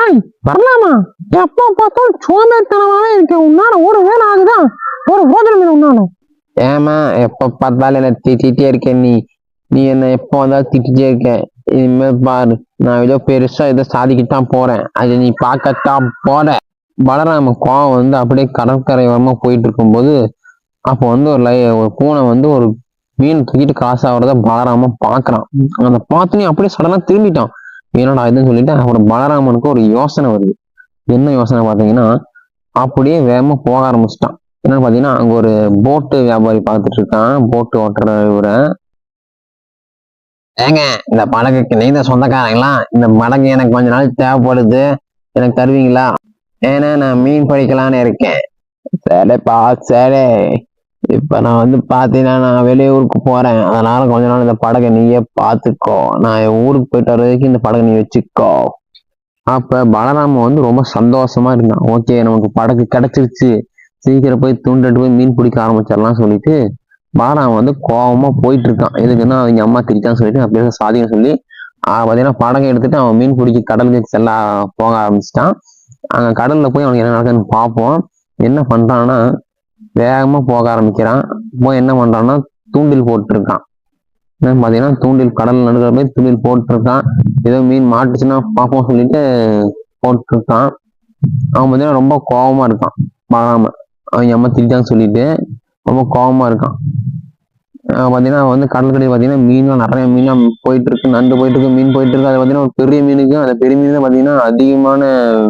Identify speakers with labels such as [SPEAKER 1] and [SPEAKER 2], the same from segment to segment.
[SPEAKER 1] ஏய் வரலாமா? எப்ப பார்த்தாலும் சோம்பேறித்தனமாவே இருக்க. உன்னால ஒரு வேலை ஆகுதா? ஒரு போதனை மீன் உன்னால.
[SPEAKER 2] ஏமா எப்ப பார்த்தாலும் என்ன திட்டிகிட்டே இருக்க நீ நீ என்ன எப்போ வந்தாலும் திட்டிகிட்டே இருக்க. இனிமேல் பாரு, நான் ஏதோ பெருசா ஏதோ சாதிக்கத்தான் போறேன், அது நீ பார்க்கத்தான் போற. பலராம கோவம் வந்து அப்படியே கடற்கரை வரமா போயிட்டு இருக்கும்போது அப்போ வந்து ஒரு பூனை வந்து ஒரு மீன் தூக்கிட்டு காசு ஆகுறத பலராமன் பாக்குறான். அந்த பார்த்துனே அப்படியே சடனா திரும்பிட்டான். என்னடா இதுன்னு சொல்லிட்டு அப்புறம் பலராமனுக்கு ஒரு யோசனை வருது. என்ன யோசனை பார்த்தீங்கன்னா, அப்படியே வேகமா போக ஆரம்பிச்சிட்டான். என்னன்னு பார்த்தீங்கன்னா, அங்க ஒரு போட்டு வியாபாரி பார்த்துட்டு இருக்கான், போட்டு ஓட்டுற இவரை. ஏங்க, இந்த படகுக்கு நீங்க சொந்தக்காரங்களா? இந்த படகு எனக்கு கொஞ்ச நாள் தேவைப்படுது, எனக்கு தருவீங்களா? ஏன்னா நான் மீன் பிடிக்கலான்னு இருக்கேன். சரிப்பா சரி, இப்ப நான் வந்து பாத்தீங்கன்னா நான் வெளியூருக்கு போறேன், அதனால கொஞ்ச நாள் இந்த படகை நீயே பாத்துக்கோ, நான் என் ஊருக்கு போயிட்டு வர வரைக்கும் இந்த படகை நீ வச்சுக்கோ. அப்ப பலராமன் வந்து ரொம்ப சந்தோஷமா இருந்தான். ஓகே, நமக்கு படகு கிடைச்சிருச்சு, சீக்கிரம் போய் தூண்டிட்டு போய் மீன் பிடிக்க ஆரம்பிச்சிடலாம் சொல்லிட்டு பலராமன் வந்து கோபமா போயிட்டு இருக்கான். எதுக்குன்னா அவங்க அம்மா திட்டான்னு சொல்லிட்டு அப்படியே சாதின்னு சொல்லி பார்த்தீங்கன்னா படகை எடுத்துட்டு அவன் மீன் பிடிக்க கடலுக்கு செல்ல போக ஆரம்பிச்சிட்டான். அங்க கடல்ல போய் அவனுக்கு என்ன நடக்குதுன்னு பார்ப்போம். என்ன பண்றான்னா, வேகமா போக ஆரம்பிக்கிறான். போய் என்ன பண்றான்னா தூண்டில் போட்டுருக்கான். என்னன்னு பாத்தீங்கன்னா தூண்டில் கடல் நடுக்கிற போய் தூண்டில் போட்டுருக்கான். ஏதோ மீன் மாட்டுச்சுன்னா பார்ப்போம் சொல்லிட்டு போட்டுருக்கான். அவன் பார்த்தீங்கன்னா ரொம்ப கோபமா இருக்கான். பலராம அவங்க அம்மா திட்டான்னு சொல்லிட்டு ரொம்ப கோபமா இருக்கான். பார்த்தீங்கன்னா வந்து கடற்கரை பார்த்தீங்கன்னா மீன்லாம் நிறைய மீன் போயிட்டு இருக்கு, நண்டு போயிட்டு இருக்கு, மீன் போயிட்டு இருக்கு. அது பார்த்தீங்கன்னா ஒரு பெரிய மீனுக்கு, அந்த பெரிய மீன் பார்த்தீங்கன்னா அதிகமான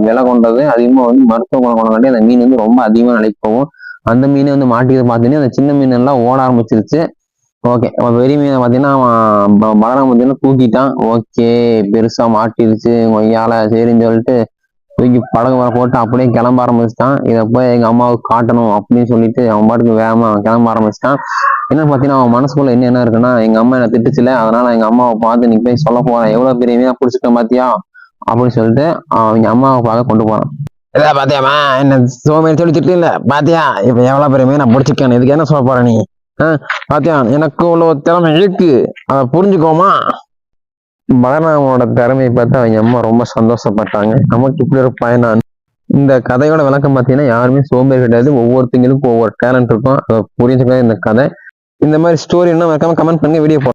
[SPEAKER 2] விலை கொண்டது, அதிகமாக வந்து மருத்துவ குணம் கொண்டங்காட்டி அந்த மீன் வந்து ரொம்ப அதிகமாக நிலைக்கு போகும். அந்த மீனை வந்து மாட்டிக்கிறத பார்த்தீங்கன்னா அந்த சின்ன மீன் எல்லாம் ஓட ஆரம்பிச்சிருச்சு. ஓகே, பெரிய மீனை பார்த்தீங்கன்னா அவன் பலராமன் பார்த்தீங்கன்னா தூக்கிட்டான். ஓகே, பெருசா மாட்டிருச்சு கொய்யால, சரின்னு சொல்லிட்டு தூக்கி படகு வர போட்டு அப்படியே கிளம்ப ஆரம்பிச்சிட்டான். இதை போய் எங்க அம்மாவுக்கு காட்டணும் அப்படின்னு சொல்லிட்டு அவன் பாட்டுக்கு வேகமா கிளம்ப ஆரம்பிச்சிட்டான். என்னன்னு பார்த்தீங்கன்னா அவன் மனசுக்குள்ள என்ன இருக்குன்னா, எங்க அம்மா என்ன திட்டுச்சுல, அதனால எங்க அம்மாவை பார்த்து நீ போய் சொல்ல போறேன், எவ்வளவு பெரிய மீனா பிடிச்சிட்டேன் பாத்தியா அப்படின்னு சொல்லிட்டு அவங்க அம்மாவை பார்க்க கொண்டு போறான். இல்ல பாத்தியாமா, என்ன சோமேறி சொல்லி திட்டு இல்ல பாத்தியா, இப்ப எவ்வளவு பெரிய மீனை பிடிச்சிருக்கேன், இதுக்கு என்ன சொல்ல போற நீ? பாத்தியா, எனக்கு உள்ள ஒரு திறமை இருக்கு, அதை புரிஞ்சுக்கோமா. பலராமனோட திறமையை பார்த்து அவங்க அம்மா ரொம்ப சந்தோஷப்பட்டாங்க. நமக்கு இப்படி ஒரு பயனான். இந்த கதையோட விளக்கம் பார்த்தீங்கன்னா யாருமே சோம்பேறி கிடையாது, ஒவ்வொருத்தங்களுக்கும் ஒவ்வொரு டேலண்ட் இருக்கும், அதை புரிஞ்சுக்க இந்த கதை. இந்த மாதிரி ஸ்டோரி என்ன மறக்காம கமெண்ட் பண்ணி வீடியோ